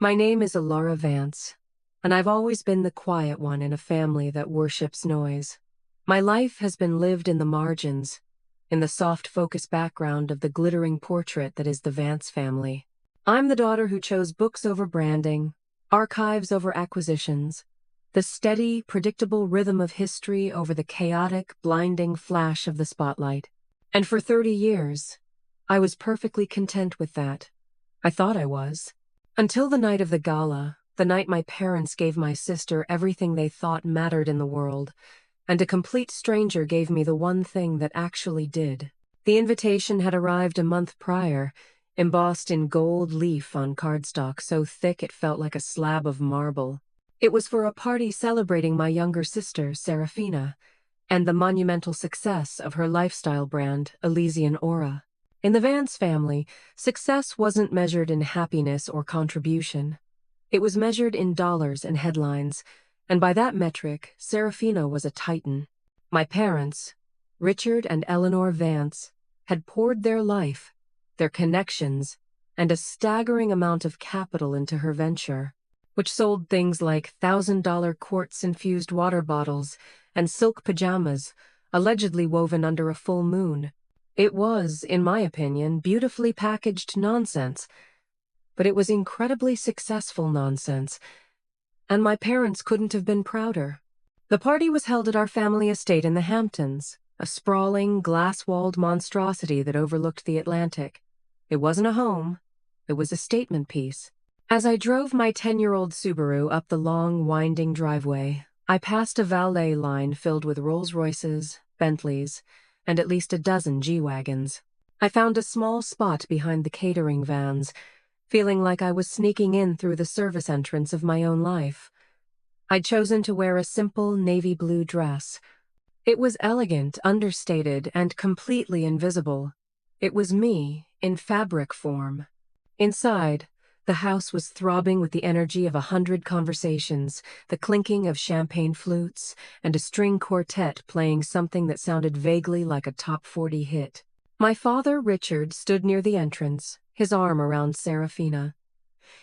My name is Alara Vance, and I've always been the quiet one in a family that worships noise. My life has been lived in the margins, in the soft focus background of the glittering portrait that is the Vance family. I'm the daughter who chose books over branding, archives over acquisitions, the steady, predictable rhythm of history over the chaotic, blinding flash of the spotlight. And for 30 years, I was perfectly content with that. I thought I was. Until the night of the gala, the night my parents gave my sister everything they thought mattered in the world, and a complete stranger gave me the one thing that actually did. The invitation had arrived a month prior, embossed in gold leaf on cardstock so thick it felt like a slab of marble. It was for a party celebrating my younger sister, Serafina, and the monumental success of her lifestyle brand, Elysian Aura. In the Vance family, success wasn't measured in happiness or contribution. It was measured in dollars and headlines, and by that metric, Serafina was a titan. My parents, Richard and Eleanor Vance, had poured their life, their connections, and a staggering amount of capital into her venture, which sold things like $1,000 quartz-infused water bottles and silk pajamas, allegedly woven under a full moon. It was, in my opinion, beautifully packaged nonsense, but it was incredibly successful nonsense, and my parents couldn't have been prouder. The party was held at our family estate in the Hamptons, a sprawling, glass-walled monstrosity that overlooked the Atlantic. It wasn't a home, it was a statement piece. As I drove my 10-year-old Subaru up the long, winding driveway, I passed a valet line filled with Rolls-Royces, Bentleys, and at least a dozen G-Wagons. I found a small spot behind the catering vans, feeling like I was sneaking in through the service entrance of my own life. I'd chosen to wear a simple navy blue dress. It was elegant, understated, and completely invisible. It was me, in fabric form. Inside, the house was throbbing with the energy of 100 conversations, the clinking of champagne flutes, and a string quartet playing something that sounded vaguely like a top 40 hit. My father, Richard, stood near the entrance, his arm around Serafina.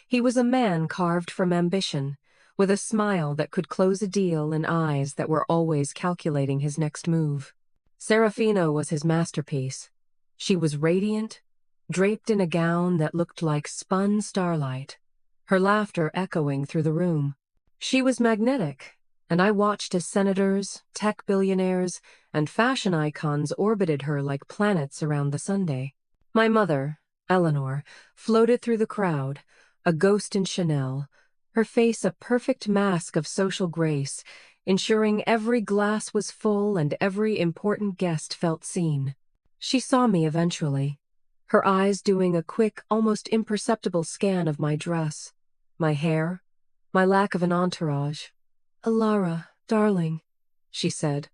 He was a man carved from ambition, with a smile that could close a deal and eyes that were always calculating his next move. Serafina was his masterpiece. She was radiant, draped in a gown that looked like spun starlight, her laughter echoing through the room. She was magnetic, and I watched as senators, tech billionaires, and fashion icons orbited her like planets around the Sunday. My mother, Eleanor, floated through the crowd, a ghost in Chanel, her face a perfect mask of social grace, ensuring every glass was full and every important guest felt seen. She saw me eventually, her eyes doing a quick, almost imperceptible scan of my dress, my hair, my lack of an entourage. "Alara, darling," she said,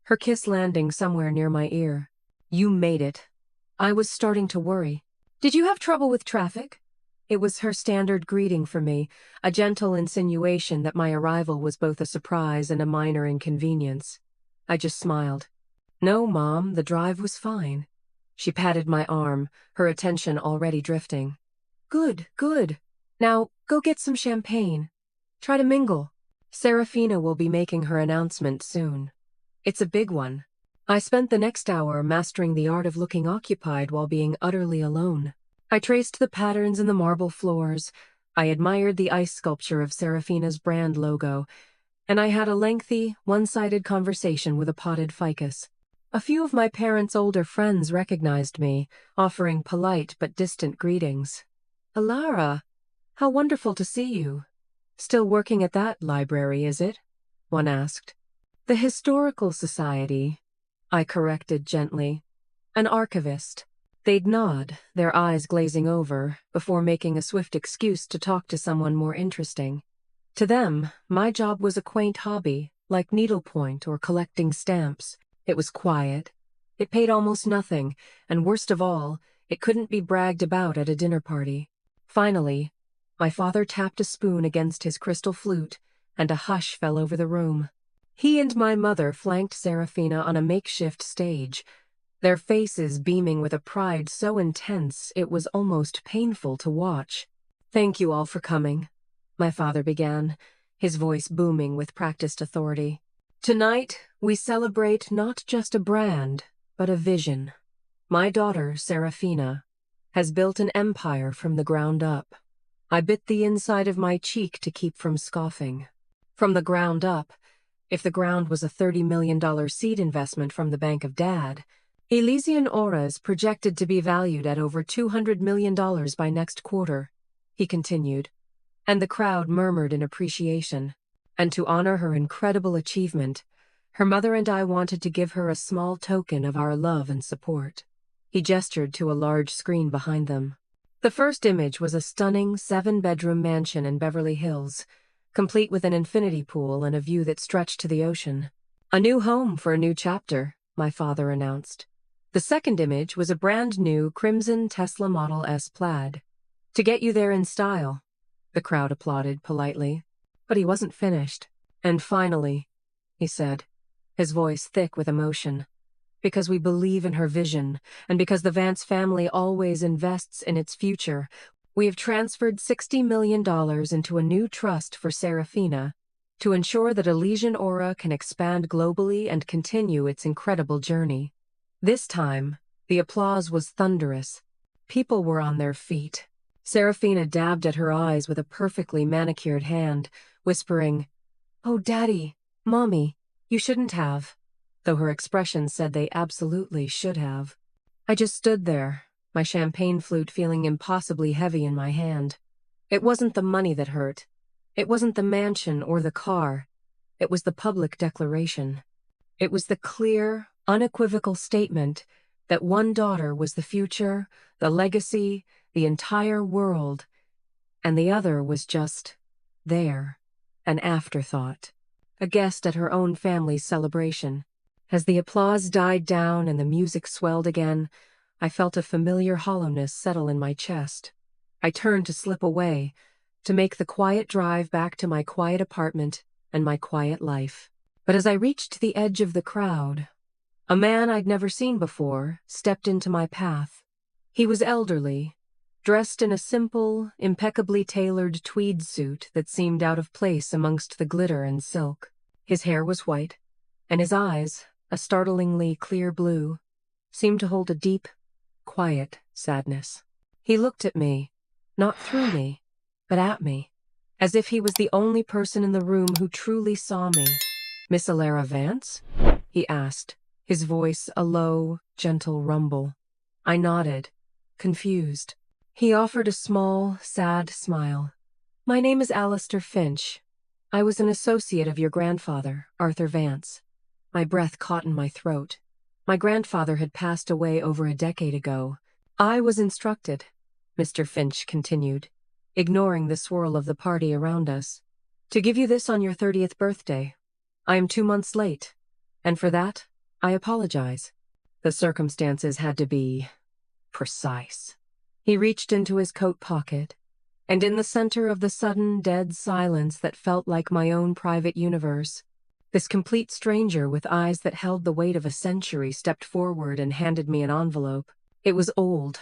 her kiss landing somewhere near my ear. "You made it." I was starting to worry. "Did you have trouble with traffic?" It was her standard greeting for me, a gentle insinuation that my arrival was both a surprise and a minor inconvenience. I just smiled. "No, Mom, the drive was fine." She patted my arm, her attention already drifting. "Good, good. Now, go get some champagne. Try to mingle. Serafina will be making her announcement soon. It's a big one." I spent the next hour mastering the art of looking occupied while being utterly alone. I traced the patterns in the marble floors, I admired the ice sculpture of Serafina's brand logo, and I had a lengthy, one-sided conversation with a potted ficus. A few of my parents' older friends recognized me, offering polite but distant greetings. "Alara, how wonderful to see you. Still working at that library, is it?" one asked. "The Historical Society," I corrected gently. "An archivist." They'd nod, their eyes glazing over, before making a swift excuse to talk to someone more interesting. To them, my job was a quaint hobby, like needlepoint or collecting stamps. It was quiet. It paid almost nothing, and worst of all, it couldn't be bragged about at a dinner party. Finally, my father tapped a spoon against his crystal flute, and a hush fell over the room. He and my mother flanked Serafina on a makeshift stage, their faces beaming with a pride so intense it was almost painful to watch. Thank you all for coming, my father began, his voice booming with practiced authority. Tonight, we celebrate not just a brand, but a vision. My daughter, Serafina, has built an empire from the ground up. I bit the inside of my cheek to keep from scoffing. From the ground up, if the ground was a $30 million seed investment from the Bank of Dad, Elysian Aura is projected to be valued at over $200 million by next quarter, he continued, and the crowd murmured in appreciation. And to honor her incredible achievement, her mother and I wanted to give her a small token of our love and support. He gestured to a large screen behind them. The first image was a stunning 7-bedroom mansion in Beverly Hills, complete with an infinity pool and a view that stretched to the ocean. A new home for a new chapter, my father announced. The second image was a brand new crimson Tesla Model S Plaid. To get you there in style, the crowd applauded politely. But he wasn't finished. And finally, he said, his voice thick with emotion, because we believe in her vision, and because the Vance family always invests in its future, we have transferred $60 million into a new trust for Serafina to ensure that Elysian Aura can expand globally and continue its incredible journey. This time, the applause was thunderous. People were on their feet. Serafina dabbed at her eyes with a perfectly manicured hand, whispering, "Oh, Daddy, Mommy, you shouldn't have," though her expression said they absolutely should have. I just stood there, my champagne flute feeling impossibly heavy in my hand. It wasn't the money that hurt. It wasn't the mansion or the car. It was the public declaration. It was the clear, unequivocal statement that one daughter was the future, the legacy, the entire world, and the other was just there, an afterthought, a guest at her own family's celebration. As the applause died down and the music swelled again, I felt a familiar hollowness settle in my chest. I turned to slip away, to make the quiet drive back to my quiet apartment and my quiet life. But as I reached the edge of the crowd, a man I'd never seen before stepped into my path. He was elderly, dressed in a simple, impeccably tailored tweed suit that seemed out of place amongst the glitter and silk. His hair was white, and his eyes, a startlingly clear blue, seemed to hold a deep, quiet sadness. He looked at me, not through me, but at me, as if he was the only person in the room who truly saw me. "Miss Alara Vance?" he asked, his voice a low, gentle rumble. I nodded, confused. He offered a small, sad smile. "My name is Alistair Finch. I was an associate of your grandfather, Arthur Vance." My breath caught in my throat. My grandfather had passed away over a decade ago. "I was instructed," Mr. Finch continued, ignoring the swirl of the party around us, "to give you this on your 30th birthday. I am 2 months late, and for that, I apologize. The circumstances had to be precise." He reached into his coat pocket, and in the center of the sudden, dead silence that felt like my own private universe, this complete stranger with eyes that held the weight of a century stepped forward and handed me an envelope. It was old,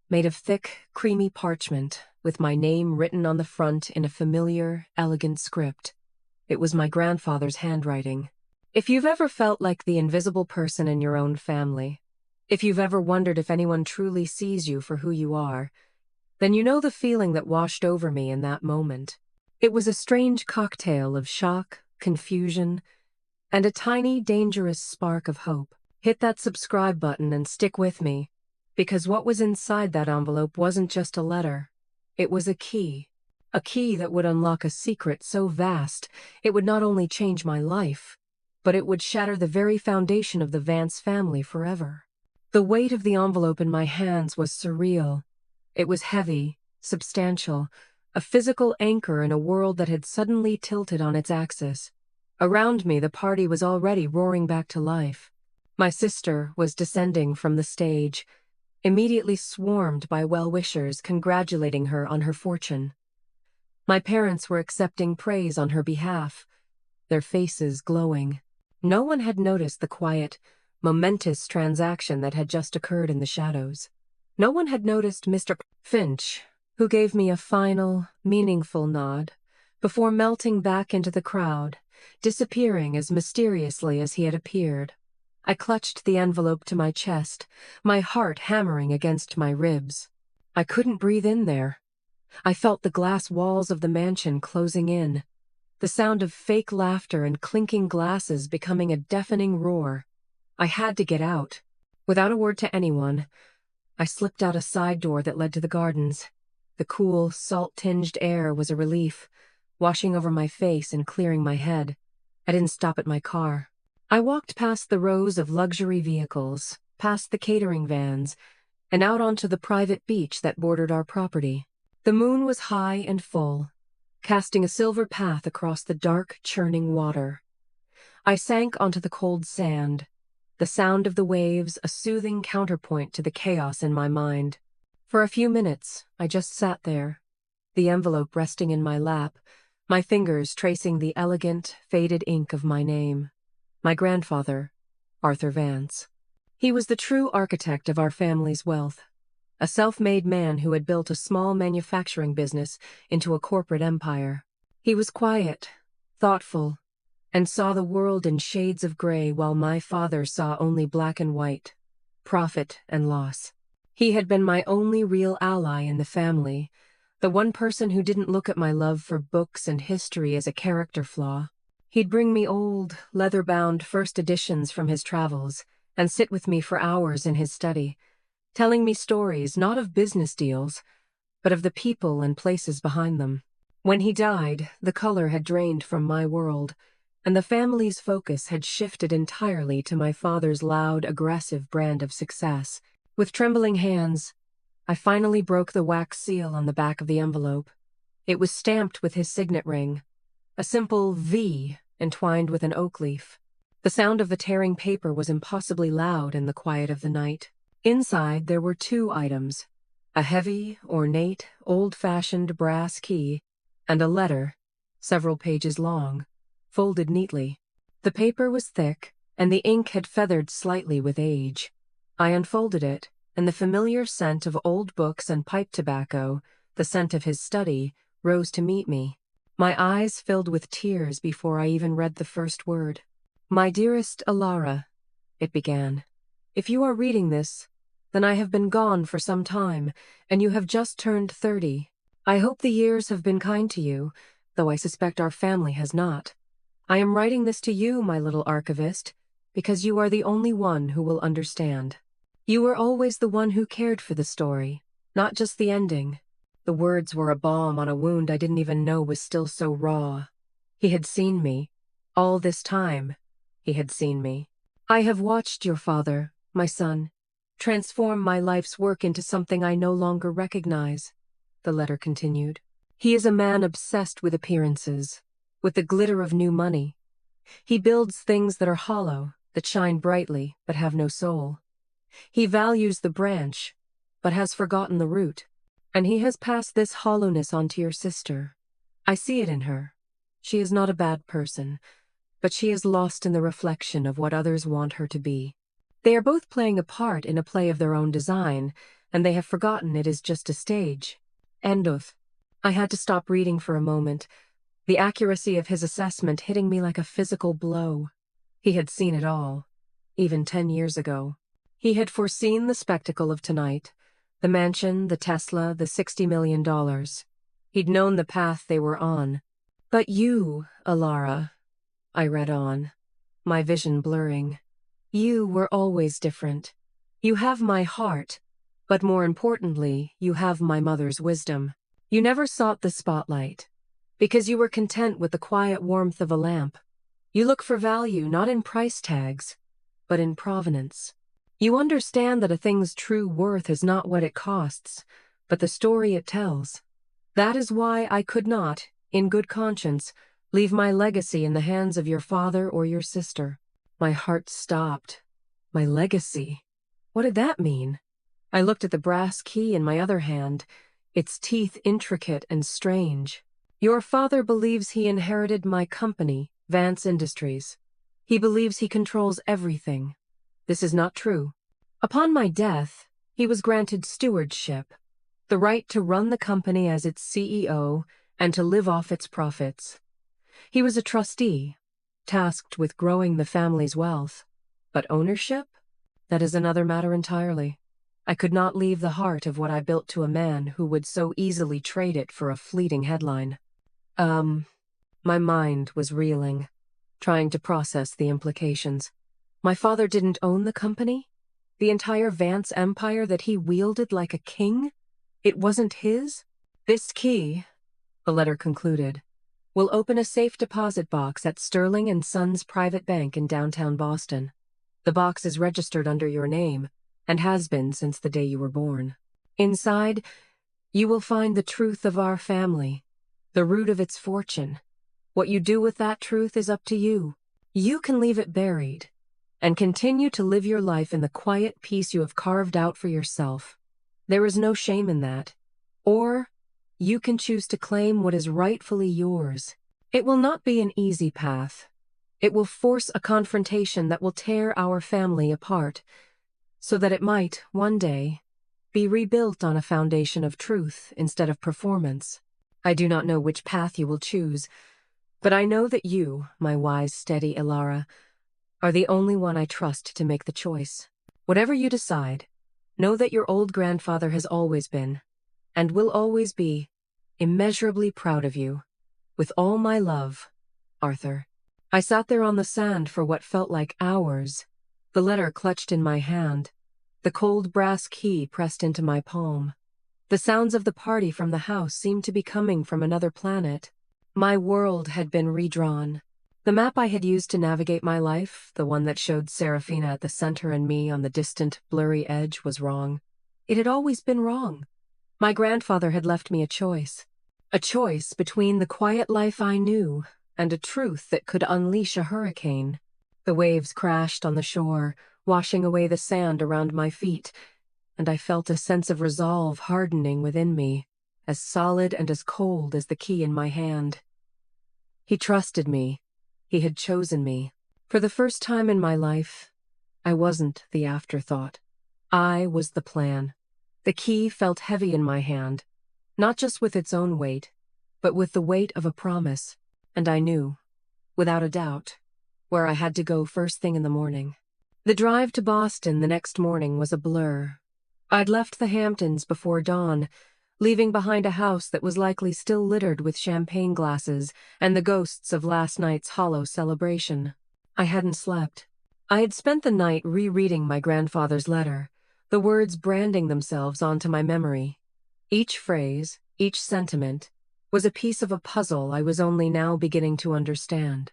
made of thick, creamy parchment, with my name written on the front in a familiar, elegant script. It was my grandfather's handwriting. If you've ever felt like the invisible person in your own family, if you've ever wondered if anyone truly sees you for who you are, then you know the feeling that washed over me in that moment. It was a strange cocktail of shock, confusion, and a tiny, dangerous spark of hope. Hit that subscribe button and stick with me, because what was inside that envelope wasn't just a letter. It was a key that would unlock a secret so vast it would not only change my life, but it would shatter the very foundation of the Vance family forever. The weight of the envelope in my hands was surreal. It was heavy, substantial, a physical anchor in a world that had suddenly tilted on its axis. Around me, the party was already roaring back to life. My sister was descending from the stage, immediately swarmed by well-wishers congratulating her on her fortune. My parents were accepting praise on her behalf, their faces glowing. No one had noticed the quiet, momentous transaction that had just occurred in the shadows. No one had noticed Mr. Finch, who gave me a final, meaningful nod before melting back into the crowd, disappearing as mysteriously as he had appeared. I clutched the envelope to my chest, my heart hammering against my ribs. I couldn't breathe in there. I felt the glass walls of the mansion closing in, the sound of fake laughter and clinking glasses becoming a deafening roar. I had to get out. Without a word to anyone, I slipped out a side door that led to the gardens. The cool, salt-tinged air was a relief, washing over my face and clearing my head. I didn't stop at my car. I walked past the rows of luxury vehicles, past the catering vans, and out onto the private beach that bordered our property. The moon was high and full, casting a silver path across the dark, churning water. I sank onto the cold sand, the sound of the waves a soothing counterpoint to the chaos in my mind. For a few minutes, I just sat there, the envelope resting in my lap, my fingers tracing the elegant, faded ink of my name. My grandfather, Arthur Vance. He was the true architect of our family's wealth, a self-made man who had built a small manufacturing business into a corporate empire. He was quiet, thoughtful, and saw the world in shades of gray while my father saw only black and white, profit and loss. He had been my only real ally in the family, the one person who didn't look at my love for books and history as a character flaw. He'd bring me old, leather-bound first editions from his travels and sit with me for hours in his study, telling me stories not of business deals, but of the people and places behind them. When he died, the color had drained from my world, and the family's focus had shifted entirely to my father's loud, aggressive brand of success. With trembling hands, I finally broke the wax seal on the back of the envelope. It was stamped with his signet ring, a simple V entwined with an oak leaf. The sound of the tearing paper was impossibly loud in the quiet of the night. Inside there were two items, a heavy, ornate, old-fashioned brass key, and a letter, several pages long, folded neatly. The paper was thick, and the ink had feathered slightly with age. I unfolded it, and the familiar scent of old books and pipe tobacco, the scent of his study, rose to meet me. My eyes filled with tears before I even read the first word. "My dearest Alara," it began, "if you are reading this, then I have been gone for some time, and you have just turned 30. I hope the years have been kind to you, though I suspect our family has not. I am writing this to you, my little archivist, because you are the only one who will understand. You were always the one who cared for the story, not just the ending." The words were a balm on a wound I didn't even know was still so raw. He had seen me. All this time, he had seen me. "I have watched your father, my son, transform my life's work into something I no longer recognize," the letter continued. "He is a man obsessed with appearances, with the glitter of new money. He builds things that are hollow, that shine brightly, but have no soul. He values the branch, but has forgotten the root. And he has passed this hollowness on to your sister. I see it in her. She is not a bad person, but she is lost in the reflection of what others want her to be. They are both playing a part in a play of their own design, and they have forgotten it is just a stage." End of. I had to stop reading for a moment, the accuracy of his assessment hitting me like a physical blow. He had seen it all, even 10 years ago. He had foreseen the spectacle of tonight. The mansion, the Tesla, the $60 million. He'd known the path they were on. "But you, Alara," I read on, my vision blurring. "You were always different. You have my heart, but more importantly, you have my mother's wisdom. You never sought the spotlight, because you were content with the quiet warmth of a lamp. You look for value not in price tags, but in provenance. You understand that a thing's true worth is not what it costs, but the story it tells. That is why I could not, in good conscience, leave my legacy in the hands of your father or your sister." My heart stopped. My legacy? What did that mean? I looked at the brass key in my other hand, its teeth intricate and strange. "Your father believes he inherited my company, Vance Industries. He believes he controls everything. This is not true. Upon my death, he was granted stewardship, the right to run the company as its CEO and to live off its profits. He was a trustee, tasked with growing the family's wealth. But ownership? That is another matter entirely. I could not leave the heart of what I built to a man who would so easily trade it for a fleeting headline. My mind was reeling, trying to process the implications. My father didn't own the company? The entire Vance empire that he wielded like a king? It wasn't his? This key, the letter concluded, will open a safe deposit box at Sterling and Sons Private Bank in downtown Boston. The box is registered under your name and has been since the day you were born. Inside, you will find the truth of our family, the root of its fortune. What you do with that truth is up to you. You can leave it buried and continue to live your life in the quiet peace you have carved out for yourself. There is no shame in that. Or you can choose to claim what is rightfully yours. It will not be an easy path. It will force a confrontation that will tear our family apart, so that it might, one day, be rebuilt on a foundation of truth instead of performance. I do not know which path you will choose, but I know that you, my wise, steady Ilara, are the only one I trust to make the choice. Whatever you decide, know that your old grandfather has always been, and will always be, immeasurably proud of you. With all my love, Arthur. I sat there on the sand for what felt like hours, the letter clutched in my hand, the cold brass key pressed into my palm. The sounds of the party from the house seemed to be coming from another planet. My world had been redrawn. The map I had used to navigate my life, the one that showed Serafina at the center and me on the distant, blurry edge, was wrong. It had always been wrong. My grandfather had left me a choice between the quiet life I knew and a truth that could unleash a hurricane. The waves crashed on the shore, washing away the sand around my feet, and I felt a sense of resolve hardening within me, as solid and as cold as the key in my hand. He trusted me. He had chosen me. For the first time in my life, I wasn't the afterthought. I was the plan. The key felt heavy in my hand, not just with its own weight, but with the weight of a promise, and I knew, without a doubt, where I had to go first thing in the morning. The drive to Boston the next morning was a blur. I'd left the Hamptons before dawn, leaving behind a house that was likely still littered with champagne glasses and the ghosts of last night's hollow celebration. I hadn't slept. I had spent the night rereading my grandfather's letter, the words branding themselves onto my memory. Each phrase, each sentiment, was a piece of a puzzle I was only now beginning to understand.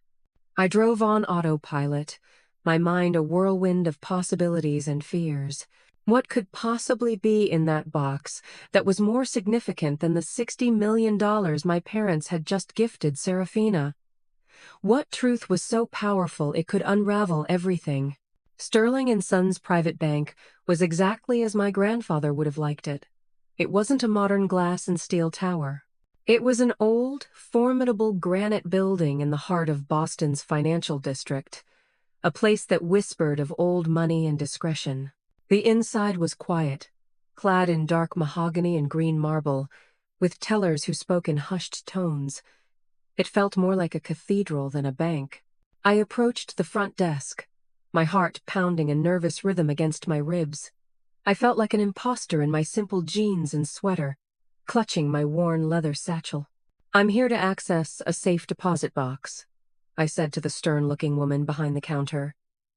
I drove on autopilot, my mind a whirlwind of possibilities and fears. What could possibly be in that box that was more significant than the $60 million my parents had just gifted Serafina? What truth was so powerful it could unravel everything? Sterling and Sons Private Bank was exactly as my grandfather would have liked it. It wasn't a modern glass and steel tower. It was an old, formidable granite building in the heart of Boston's financial district, a place that whispered of old money and discretion. The inside was quiet, clad in dark mahogany and green marble, with tellers who spoke in hushed tones. It felt more like a cathedral than a bank. I approached the front desk, my heart pounding a nervous rhythm against my ribs. I felt like an imposter in my simple jeans and sweater, clutching my worn leather satchel. "I'm here to access a safe deposit box," I said to the stern-looking woman behind the counter.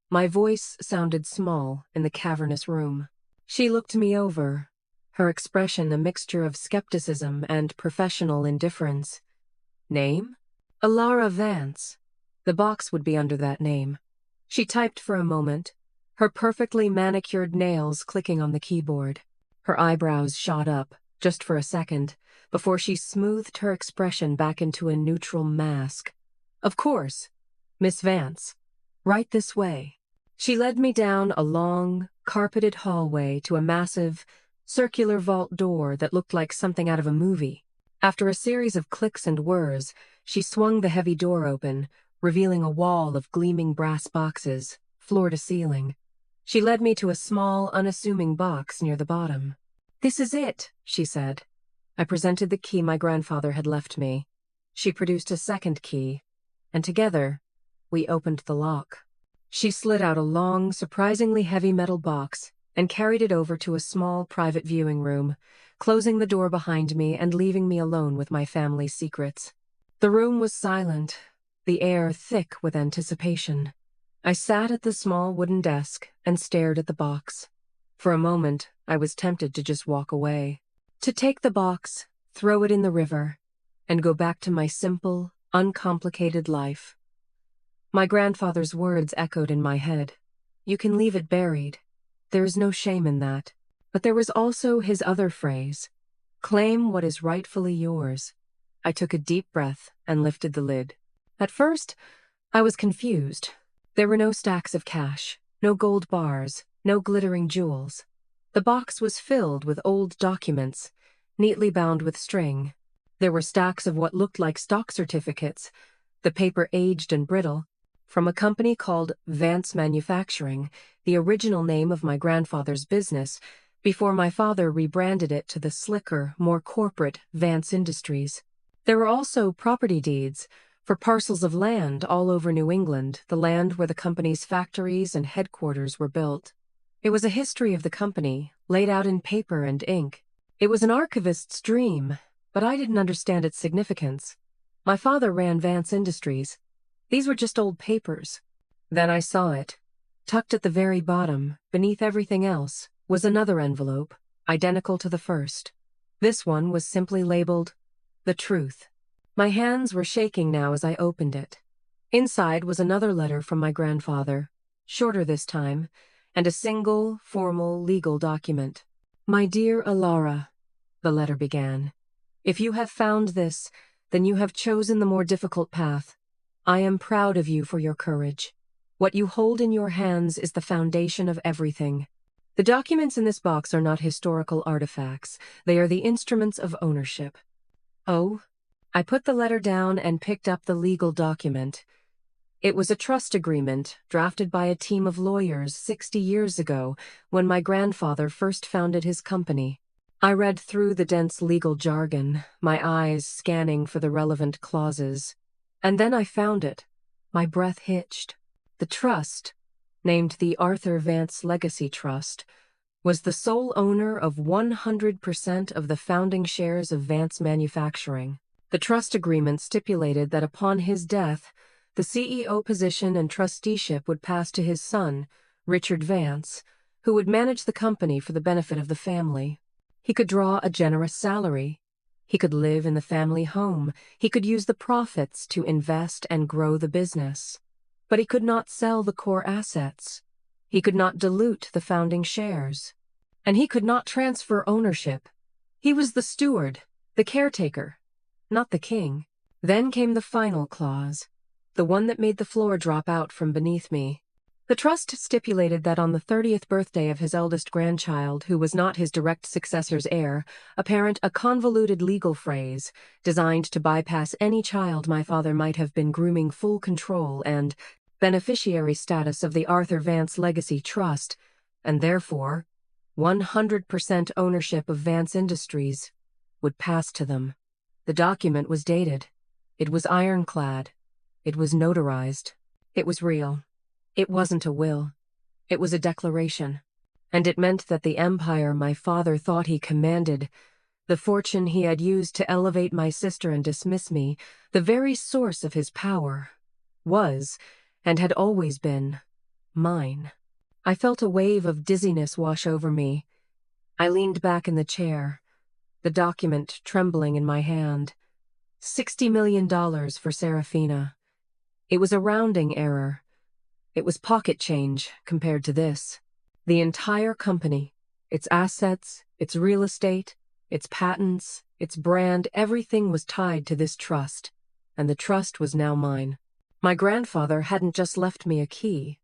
My voice sounded small in the cavernous room. She looked me over, her expression a mixture of skepticism and professional indifference. Name? Ilara Vance. The box would be under that name. She typed for a moment, her perfectly manicured nails clicking on the keyboard. Her eyebrows shot up, just for a second, before she smoothed her expression back into a neutral mask. "Of course, Miss Vance. Right this way." She led me down a long, carpeted hallway to a massive, circular vault door that looked like something out of a movie. After a series of clicks and whirs, she swung the heavy door open, revealing a wall of gleaming brass boxes, floor to ceiling. She led me to a small, unassuming box near the bottom. "This is it," she said. I presented the key my grandfather had left me. She produced a second key, and together, we opened the lock. She slid out a long, surprisingly heavy metal box and carried it over to a small private viewing room, closing the door behind me and leaving me alone with my family's secrets. The room was silent, the air thick with anticipation. I sat at the small wooden desk and stared at the box. For a moment, I was tempted to just walk away. To take the box, throw it in the river, and go back to my simple, uncomplicated life. My grandfather's words echoed in my head. "You can leave it buried. There is no shame in that." But there was also his other phrase, "Claim what is rightfully yours." I took a deep breath and lifted the lid. At first, I was confused. There were no stacks of cash, no gold bars, no glittering jewels. The box was filled with old documents, neatly bound with string. There were stacks of what looked like stock certificates, the paper aged and brittle, from a company called Vance Manufacturing, the original name of my grandfather's business, before my father rebranded it to the slicker, more corporate Vance Industries. There were also property deeds for parcels of land all over New England, the land where the company's factories and headquarters were built. It was a history of the company, laid out in paper and ink. It was an archivist's dream, but I didn't understand its significance. My father ran Vance Industries. These were just old papers. Then I saw it. Tucked at the very bottom, beneath everything else, was another envelope, identical to the first. This one was simply labeled, "The Truth." My hands were shaking now as I opened it. Inside was another letter from my grandfather, shorter this time, and a single, formal, legal document. "My dear Alara," the letter began, "if you have found this, then you have chosen the more difficult path. I am proud of you for your courage. What you hold in your hands is the foundation of everything. The documents in this box are not historical artifacts. They are the instruments of ownership." Oh, I put the letter down and picked up the legal document. It was a trust agreement drafted by a team of lawyers 60 years ago when my grandfather first founded his company. I read through the dense legal jargon, my eyes scanning for the relevant clauses. And then I found it. My breath hitched. The trust, named the Arthur Vance Legacy Trust, was the sole owner of 100% of the founding shares of Vance Manufacturing. The trust agreement stipulated that upon his death, the CEO position and trusteeship would pass to his son, Richard Vance, who would manage the company for the benefit of the family. He could draw a generous salary. He could live in the family home. He could use the profits to invest and grow the business. But he could not sell the core assets. He could not dilute the founding shares. And he could not transfer ownership. He was the steward, the caretaker, not the king. Then came the final clause, the one that made the floor drop out from beneath me. The trust stipulated that on the 30th birthday of his eldest grandchild, who was not his direct successor's heir, apparent a convoluted legal phrase designed to bypass any child my father might have been grooming full control and beneficiary status of the Arthur Vance Legacy Trust, and therefore 100% ownership of Vance Industries, would pass to them. The document was dated. It was ironclad. It was notarized. It was real. It wasn't a will. It was a declaration. And it meant that the empire my father thought he commanded, the fortune he had used to elevate my sister and dismiss me, the very source of his power, was, and had always been, mine. I felt a wave of dizziness wash over me. I leaned back in the chair, the document trembling in my hand. $60 million for Serafina. It was a rounding error. It was pocket change compared to this. The entire company, its assets, its real estate, its patents, its brand, everything was tied to this trust, and the trust was now mine. My grandfather hadn't just left me a key.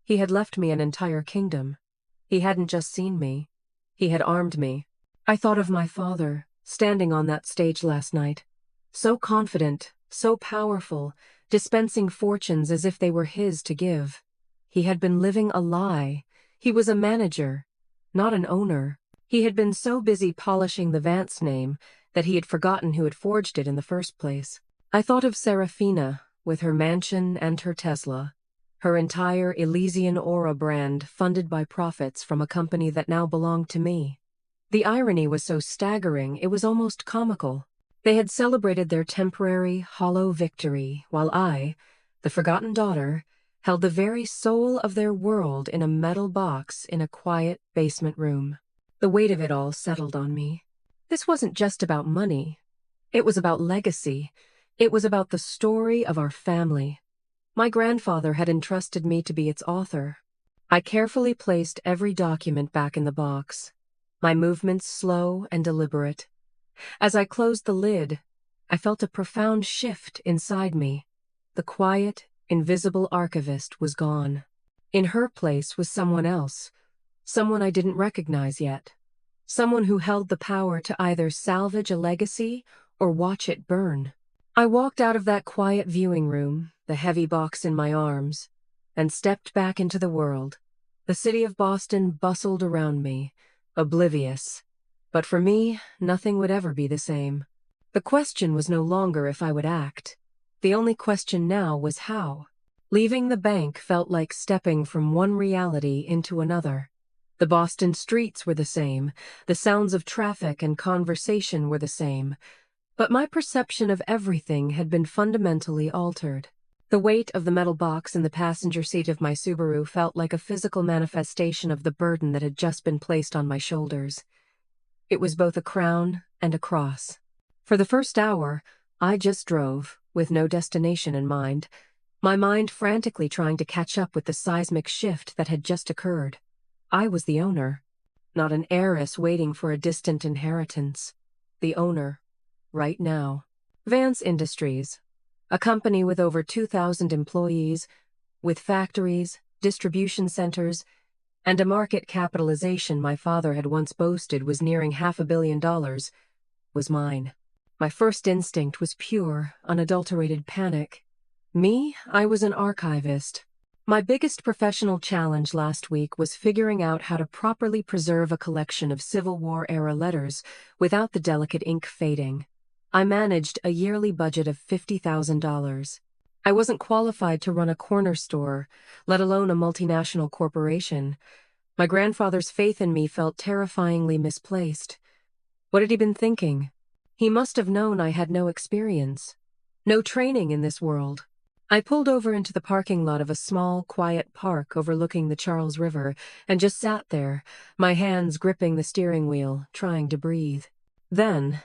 He had left me an entire kingdom. He hadn't just seen me. He had armed me. I thought of my father, standing on that stage last night, so confident, so powerful, dispensing fortunes as if they were his to give. He had been living a lie. He was a manager, not an owner. He had been so busy polishing the Vance name that he had forgotten who had forged it in the first place. I thought of Serafina, with her mansion and her Tesla, her entire Elysian Aura brand funded by profits from a company that now belonged to me. The irony was so staggering, it was almost comical. They had celebrated their temporary, hollow victory, while I, the forgotten daughter, held the very soul of their world in a metal box in a quiet basement room. The weight of it all settled on me. This wasn't just about money. It was about legacy. It was about the story of our family. My grandfather had entrusted me to be its author. I carefully placed every document back in the box, my movements slow and deliberate. As I closed the lid, I felt a profound shift inside me. The quiet, invisible archivist was gone. In her place was someone else, someone I didn't recognize yet, someone who held the power to either salvage a legacy or watch it burn. I walked out of that quiet viewing room, the heavy box in my arms, and stepped back into the world. The city of Boston bustled around me, oblivious. But for me, nothing would ever be the same. The question was no longer if I would act. The only question now was how. Leaving the bank felt like stepping from one reality into another. The Boston streets were the same, the sounds of traffic and conversation were the same, but my perception of everything had been fundamentally altered. The weight of the metal box in the passenger seat of my Subaru felt like a physical manifestation of the burden that had just been placed on my shoulders. It was both a crown and a cross. For the first hour, I just drove, with no destination in mind, my mind frantically trying to catch up with the seismic shift that had just occurred. I was the owner, not an heiress waiting for a distant inheritance. The owner, right now. Vance Industries, a company with over 2,000 employees, with factories, distribution centers, and a market capitalization my father had once boasted was nearing $500 million, was mine. My first instinct was pure, unadulterated panic. Me, I was an archivist. My biggest professional challenge last week was figuring out how to properly preserve a collection of Civil War-era letters without the delicate ink fading. I managed a yearly budget of $50,000. I wasn't qualified to run a corner store, let alone a multinational corporation. My grandfather's faith in me felt terrifyingly misplaced. What had he been thinking? He must have known I had no experience, no training in this world. I pulled over into the parking lot of a small, quiet park overlooking the Charles River and just sat there, my hands gripping the steering wheel, trying to breathe. Then,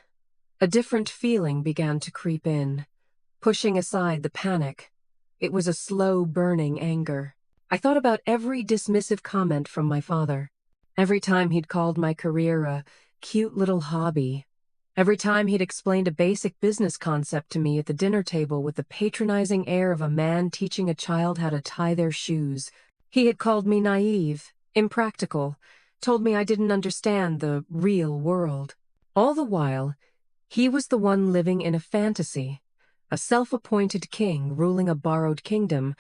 a different feeling began to creep in, pushing aside the panic. It was a slow, burning anger. I thought about every dismissive comment from my father. Every time he'd called my career a cute little hobby. Every time he'd explained a basic business concept to me at the dinner table with the patronizing air of a man teaching a child how to tie their shoes. He had called me naive, impractical, told me I didn't understand the real world. All the while, he was the one living in a fantasy, a self-appointed king ruling a borrowed kingdom,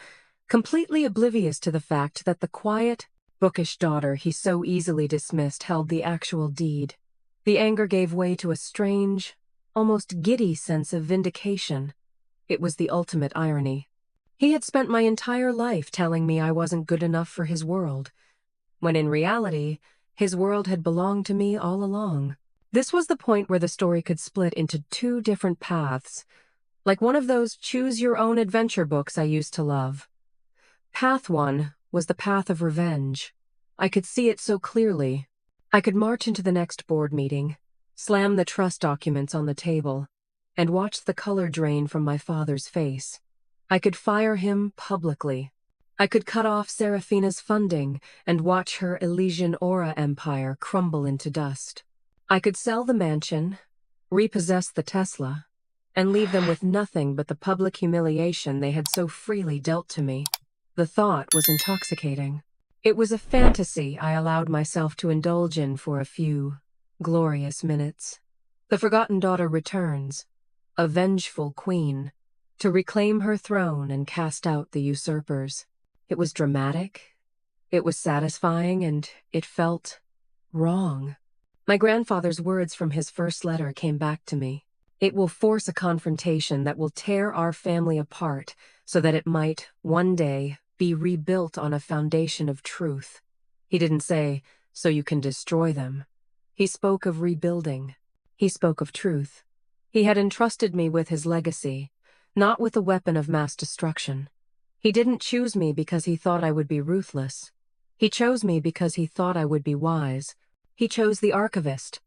completely oblivious to the fact that the quiet, bookish daughter he so easily dismissed held the actual deed. The anger gave way to a strange, almost giddy sense of vindication. It was the ultimate irony. He had spent my entire life telling me I wasn't good enough for his world, when in reality, his world had belonged to me all along. This was the point where the story could split into two different paths, like one of those choose-your-own-adventure books I used to love. Path one was the path of revenge. I could see it so clearly. I could march into the next board meeting, slam the trust documents on the table, and watch the color drain from my father's face. I could fire him publicly. I could cut off Serafina's funding and watch her Elysian Aura empire crumble into dust. I could sell the mansion, repossess the Tesla, and leave them with nothing but the public humiliation they had so freely dealt to me. The thought was intoxicating. It was a fantasy I allowed myself to indulge in for a few glorious minutes. The forgotten daughter returns, a vengeful queen, to reclaim her throne and cast out the usurpers. It was dramatic, it was satisfying, and it felt wrong. My grandfather's words from his first letter came back to me. It will force a confrontation that will tear our family apart so that it might, one day, be rebuilt on a foundation of truth. He didn't say, so you can destroy them. He spoke of rebuilding. He spoke of truth. He had entrusted me with his legacy, not with a weapon of mass destruction. He didn't choose me because he thought I would be ruthless. He chose me because he thought I would be wise. He chose the archivist,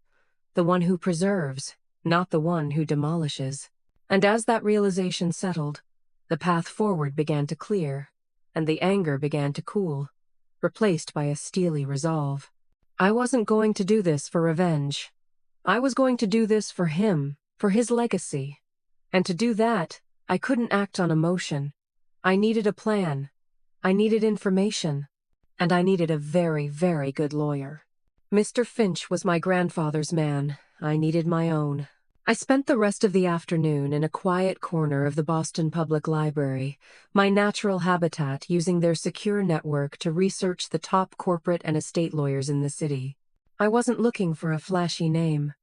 the one who preserves, not the one who demolishes. And as that realization settled, the path forward began to clear, and the anger began to cool, replaced by a steely resolve. I wasn't going to do this for revenge. I was going to do this for him, for his legacy. And to do that, I couldn't act on emotion. I needed a plan. I needed information. And I needed a very, very good lawyer. Mr. Finch was my grandfather's man. I needed my own. I spent the rest of the afternoon in a quiet corner of the Boston Public Library, my natural habitat, using their secure network to research the top corporate and estate lawyers in the city. I wasn't looking for a flashy name.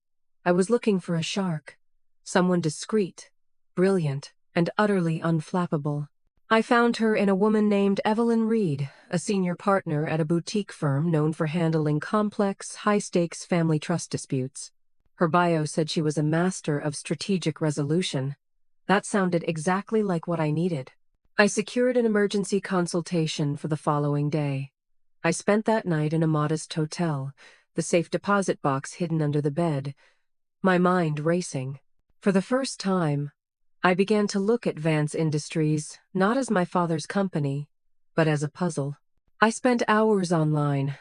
I was looking for a shark. Someone discreet, brilliant, and utterly unflappable. I found her in a woman named Evelyn Reed, a senior partner at a boutique firm known for handling complex, high-stakes family trust disputes. Her bio said she was a master of strategic resolution. That sounded exactly like what I needed. I secured an emergency consultation for the following day. I spent that night in a modest hotel, the safe deposit box hidden under the bed, my mind racing. For the first time, I began to look at Vance Industries not as my father's company, but as a puzzle. I spent hours online,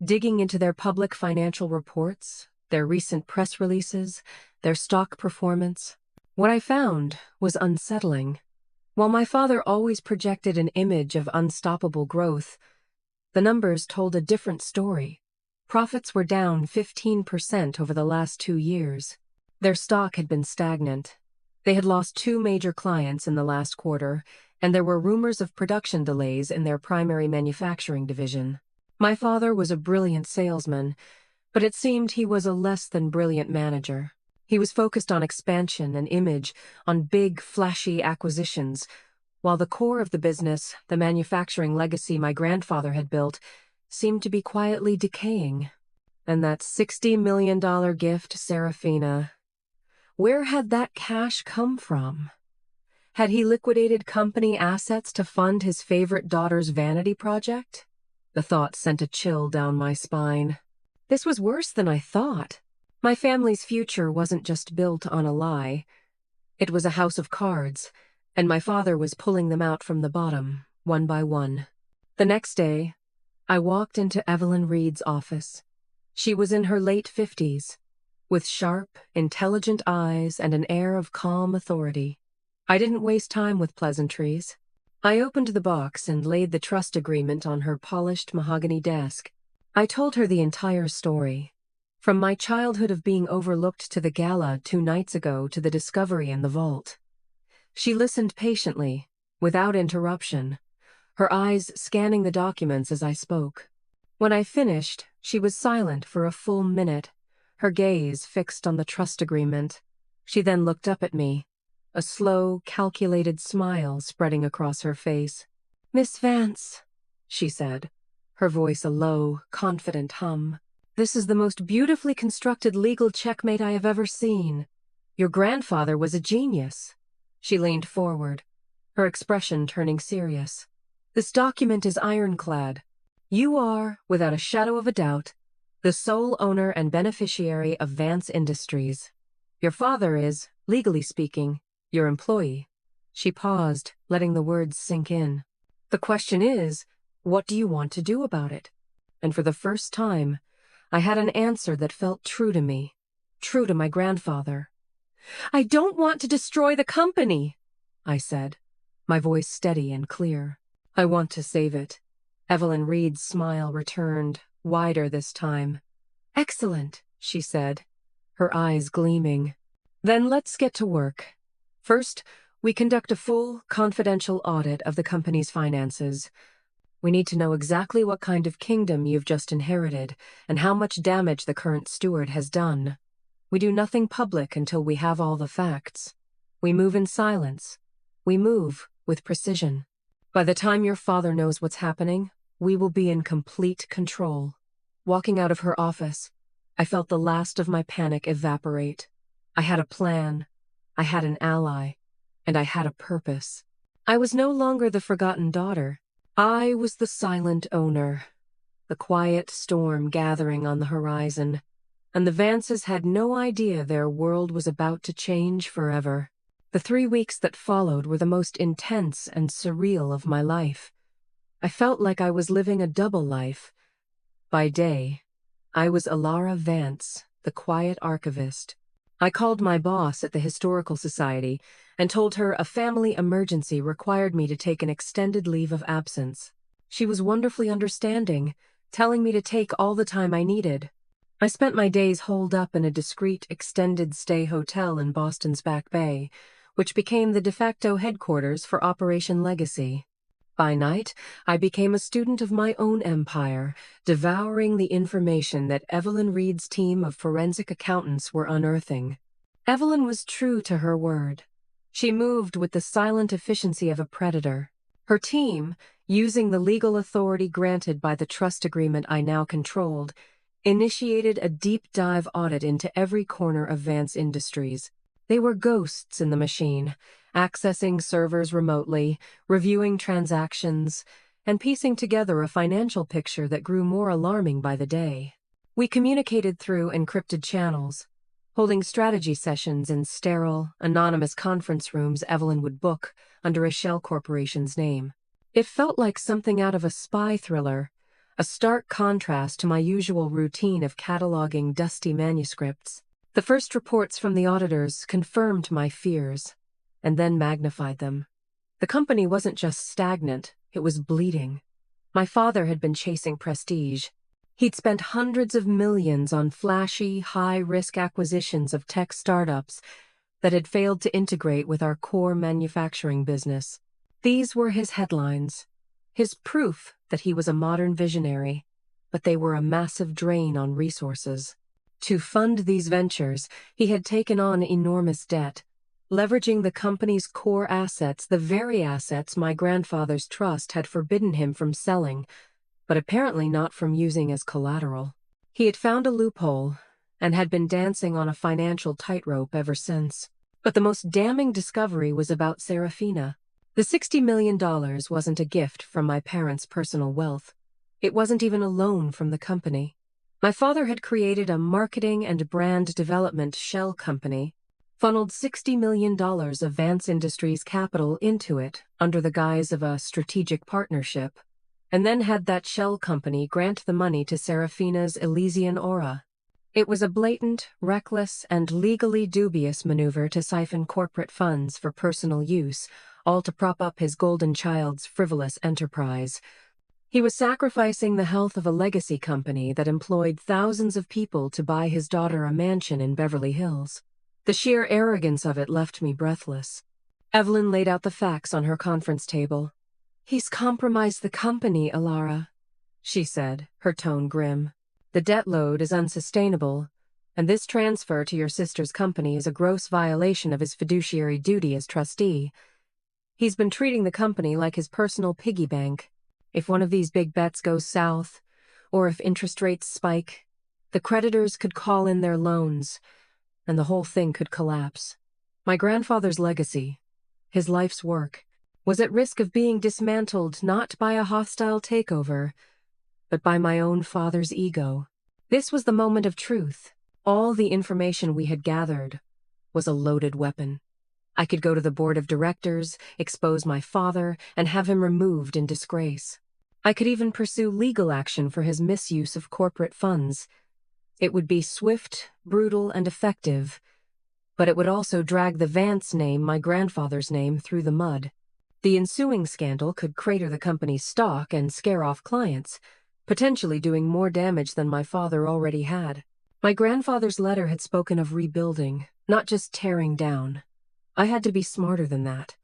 digging into their public financial reports, their recent press releases, their stock performance. What I found was unsettling. While my father always projected an image of unstoppable growth, the numbers told a different story. Profits were down 15% over the last 2 years. Their stock had been stagnant. They had lost 2 major clients in the last quarter, and there were rumors of production delays in their primary manufacturing division. My father was a brilliant salesman, but it seemed he was a less than brilliant manager. He was focused on expansion and image, on big, flashy acquisitions, while the core of the business, the manufacturing legacy my grandfather had built, seemed to be quietly decaying. And that $60 million gift, Serafina, where had that cash come from? Had he liquidated company assets to fund his favorite daughter's vanity project? The thought sent a chill down my spine. This was worse than I thought. My family's future wasn't just built on a lie. It was a house of cards, and my father was pulling them out from the bottom, one by one. The next day, I walked into Evelyn Reed's office. She was in her late 50s, with sharp, intelligent eyes and an air of calm authority. I didn't waste time with pleasantries. I opened the box and laid the trust agreement on her polished mahogany desk. I told her the entire story, from my childhood of being overlooked to the gala 2 nights ago to the discovery in the vault. She listened patiently, without interruption, her eyes scanning the documents as I spoke. When I finished, she was silent for a full minute, her gaze fixed on the trust agreement. She then looked up at me, a slow, calculated smile spreading across her face. "Miss Vance," she said, her voice a low, confident hum, "this is the most beautifully constructed legal checkmate I have ever seen. Your grandfather was a genius." She leaned forward, her expression turning serious. "This document is ironclad. You are, without a shadow of a doubt, the sole owner and beneficiary of Vance Industries. Your father is, legally speaking, your employee." She paused, letting the words sink in. "The question is, what do you want to do about it?" And for the first time, I had an answer that felt true to me, true to my grandfather. "I don't want to destroy the company," I said, my voice steady and clear. "I want to save it." Evelyn Reed's smile returned, wider this time. "Excellent," she said, her eyes gleaming. "Then let's get to work. First, we conduct a full, confidential audit of the company's finances. We need to know exactly what kind of kingdom you've just inherited and how much damage the current steward has done. We do nothing public until we have all the facts. We move in silence. We move with precision. By the time your father knows what's happening, we will be in complete control." Walking out of her office, I felt the last of my panic evaporate. I had a plan, I had an ally, and I had a purpose. I was no longer the forgotten daughter. I was the silent owner, the quiet storm gathering on the horizon, and the Vances had no idea their world was about to change forever. The 3 weeks that followed were the most intense and surreal of my life. I felt like I was living a double life. By day, I was Alara Vance, the quiet archivist. I called my boss at the Historical Society and told her a family emergency required me to take an extended leave of absence. She was wonderfully understanding, telling me to take all the time I needed. I spent my days holed up in a discreet extended stay hotel in Boston's Back Bay, which became the de facto headquarters for Operation Legacy. By night, I became a student of my own empire, devouring the information that Evelyn Reed's team of forensic accountants were unearthing. Evelyn was true to her word. She moved with the silent efficiency of a predator. Her team, using the legal authority granted by the trust agreement I now controlled, initiated a deep dive audit into every corner of Vance Industries. They were ghosts in the machine, accessing servers remotely, reviewing transactions, and piecing together a financial picture that grew more alarming by the day. We communicated through encrypted channels, holding strategy sessions in sterile, anonymous conference rooms Evelyn would book under a shell corporation's name. It felt like something out of a spy thriller, a stark contrast to my usual routine of cataloging dusty manuscripts. The first reports from the auditors confirmed my fears, and then magnified them. The company wasn't just stagnant, it was bleeding. My father had been chasing prestige. He'd spent hundreds of millions on flashy, high-risk acquisitions of tech startups that had failed to integrate with our core manufacturing business. These were his headlines, his proof that he was a modern visionary, but they were a massive drain on resources. To fund these ventures, he had taken on enormous debt, leveraging the company's core assets, the very assets my grandfather's trust had forbidden him from selling, but apparently not from using as collateral. He had found a loophole and had been dancing on a financial tightrope ever since. But the most damning discovery was about Serafina. The $60 million wasn't a gift from my parents' personal wealth. It wasn't even a loan from the company. My father had created a marketing and brand development shell company, funneled $60 million of Vance Industries capital into it under the guise of a strategic partnership, and then had that shell company grant the money to Serafina's Elysian aura. It was a blatant, reckless, and legally dubious maneuver to siphon corporate funds for personal use, all to prop up his golden child's frivolous enterprise. He was sacrificing the health of a legacy company that employed thousands of people to buy his daughter a mansion in Beverly Hills. The sheer arrogance of it left me breathless. Evelyn laid out the facts on her conference table. "He's compromised the company, Alara," she said, her tone grim. "The debt load is unsustainable, and this transfer to your sister's company is a gross violation of his fiduciary duty as trustee. He's been treating the company like his personal piggy bank. If one of these big bets goes south, or if interest rates spike, the creditors could call in their loans, and the whole thing could collapse. My grandfather's legacy, his life's work, was at risk of being dismantled not by a hostile takeover, but by my own father's ego." This was the moment of truth. All the information we had gathered was a loaded weapon. I could go to the board of directors, expose my father, and have him removed in disgrace. I could even pursue legal action for his misuse of corporate funds. It would be swift, brutal, and effective, but it would also drag the Vance name, my grandfather's name, through the mud. The ensuing scandal could crater the company's stock and scare off clients, potentially doing more damage than my father already had. My grandfather's letter had spoken of rebuilding, not just tearing down. I had to be smarter than that.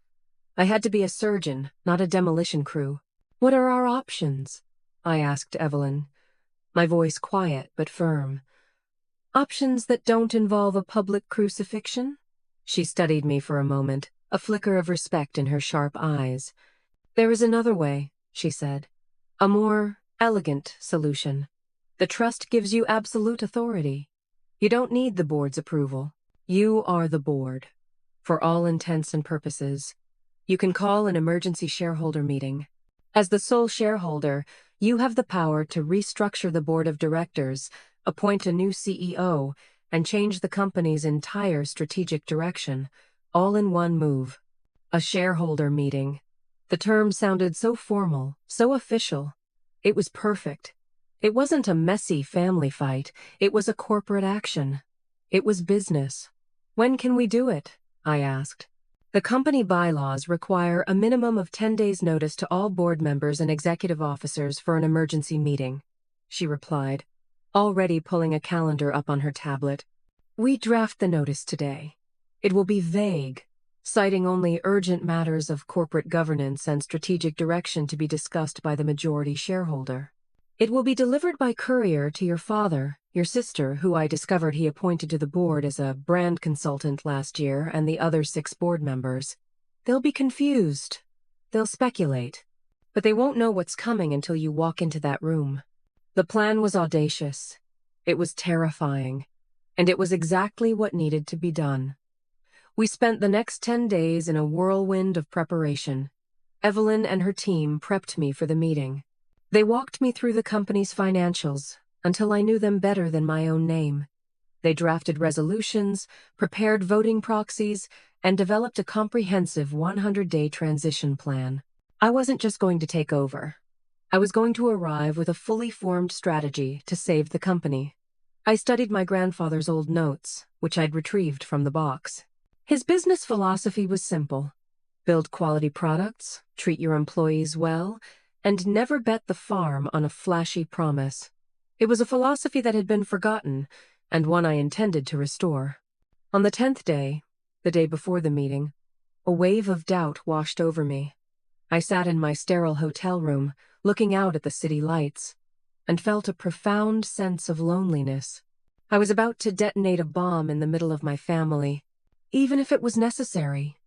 I had to be a surgeon, not a demolition crew. What are our options? I asked Evelyn, my voice quiet but firm. Options that don't involve a public crucifixion? She studied me for a moment, a flicker of respect in her sharp eyes. There is another way, she said. A more elegant solution. The trust gives you absolute authority. You don't need the board's approval. You are the board. For all intents and purposes. You can call an emergency shareholder meeting. As the sole shareholder, you have the power to restructure the board of directors, appoint a new CEO, and change the company's entire strategic direction, all in one move. A shareholder meeting. The term sounded so formal, so official. It was perfect. It wasn't a messy family fight, it was a corporate action. It was business. When can we do it? I asked. The company bylaws require a minimum of 10 days' notice to all board members and executive officers for an emergency meeting, she replied, already pulling a calendar up on her tablet. We draft the notice today. It will be vague, citing only urgent matters of corporate governance and strategic direction to be discussed by the majority shareholder. It will be delivered by courier to your father, your sister, who I discovered he appointed to the board as a brand consultant last year, and the other 6 board members. They'll be confused. They'll speculate. But they won't know what's coming until you walk into that room. The plan was audacious. It was terrifying. And it was exactly what needed to be done. We spent the next 10 days in a whirlwind of preparation. Evelyn and her team prepped me for the meeting. They walked me through the company's financials until I knew them better than my own name. They drafted resolutions, prepared voting proxies, and developed a comprehensive 100-day transition plan. I wasn't just going to take over. I was going to arrive with a fully formed strategy to save the company. I studied my grandfather's old notes, which I'd retrieved from the box. His business philosophy was simple. Build quality products, treat your employees well, and never bet the farm on a flashy promise. It was a philosophy that had been forgotten, and one I intended to restore. On the 10th day, the day before the meeting, a wave of doubt washed over me. I sat in my sterile hotel room, looking out at the city lights, and felt a profound sense of loneliness. I was about to detonate a bomb in the middle of my family. Even if it was necessary,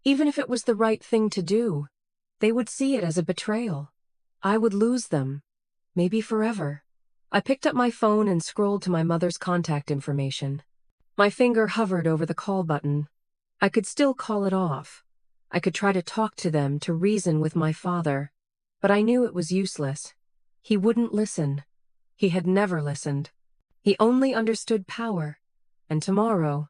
even if it was the right thing to do, they would see it as a betrayal. I would lose them, maybe forever. I picked up my phone and scrolled to my mother's contact information. My finger hovered over the call button. I could still call it off. I could try to talk to them, to reason with my father, but I knew it was useless. He wouldn't listen. He had never listened. He only understood power, and tomorrow,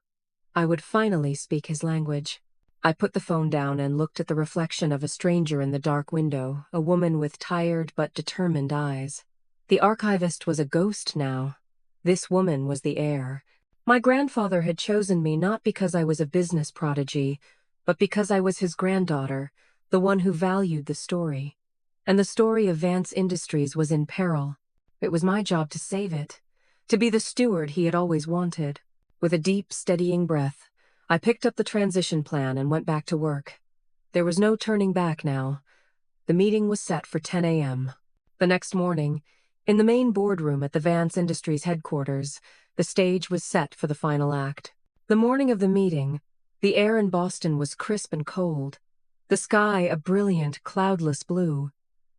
I would finally speak his language. I put the phone down and looked at the reflection of a stranger in the dark window, a woman with tired but determined eyes. The archivist was a ghost now. This woman was the heir. My grandfather had chosen me not because I was a business prodigy, but because I was his granddaughter, the one who valued the story. And the story of Vance Industries was in peril. It was my job to save it, to be the steward he had always wanted. With a deep, steadying breath, I picked up the transition plan and went back to work. There was no turning back now. The meeting was set for 10 a.m. The next morning, in the main boardroom at the Vance Industries headquarters, the stage was set for the final act. The morning of the meeting, the air in Boston was crisp and cold. The sky a brilliant, cloudless blue.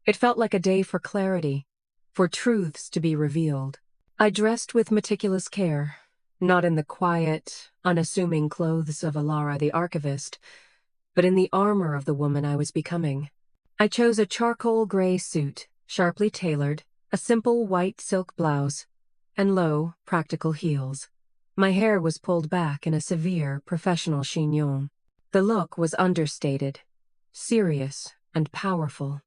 It felt like a day for clarity, for truths to be revealed. I dressed with meticulous care. Not in the quiet, unassuming clothes of Alara the archivist, but in the armor of the woman I was becoming. I chose a charcoal gray suit, sharply tailored, a simple white silk blouse, and low, practical heels. My hair was pulled back in a severe, professional chignon. The look was understated, serious, and powerful.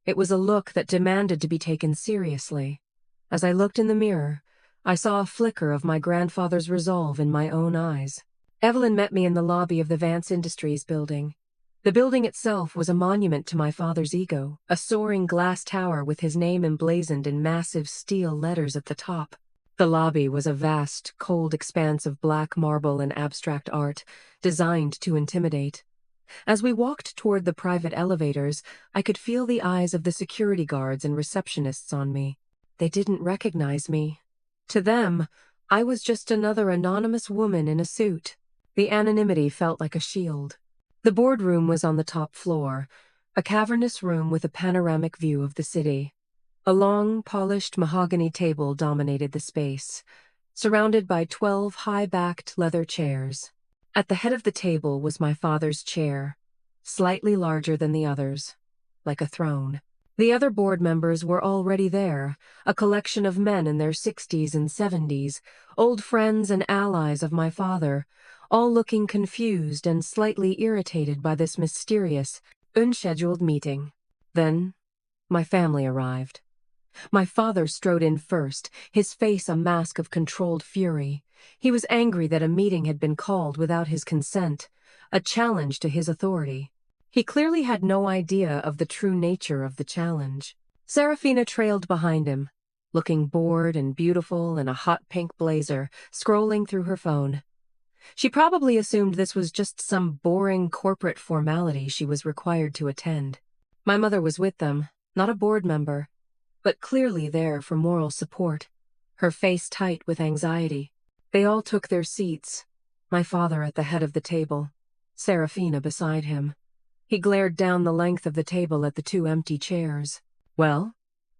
It was a look that demanded to be taken seriously. As I looked in the mirror, I saw a flicker of my grandfather's resolve in my own eyes. Evelyn met me in the lobby of the Vance Industries building. The building itself was a monument to my father's ego, a soaring glass tower with his name emblazoned in massive steel letters at the top. The lobby was a vast, cold expanse of black marble and abstract art, designed to intimidate. As we walked toward the private elevators, I could feel the eyes of the security guards and receptionists on me. They didn't recognize me. To them, I was just another anonymous woman in a suit. The anonymity felt like a shield. The boardroom was on the top floor, a cavernous room with a panoramic view of the city. A long, polished mahogany table dominated the space, surrounded by 12 high-backed leather chairs. At the head of the table was my father's chair, slightly larger than the others, like a throne. The other board members were already there, a collection of men in their 60s and 70s, old friends and allies of my father, all looking confused and slightly irritated by this mysterious, unscheduled meeting. Then, my family arrived. My father strode in first, his face a mask of controlled fury. He was angry that a meeting had been called without his consent, a challenge to his authority. He clearly had no idea of the true nature of the challenge. Serafina trailed behind him, looking bored and beautiful in a hot pink blazer, scrolling through her phone. She probably assumed this was just some boring corporate formality she was required to attend. My mother was with them, not a board member, but clearly there for moral support, her face tight with anxiety. They all took their seats, my father at the head of the table, Serafina beside him. He glared down the length of the table at the two empty chairs. Well,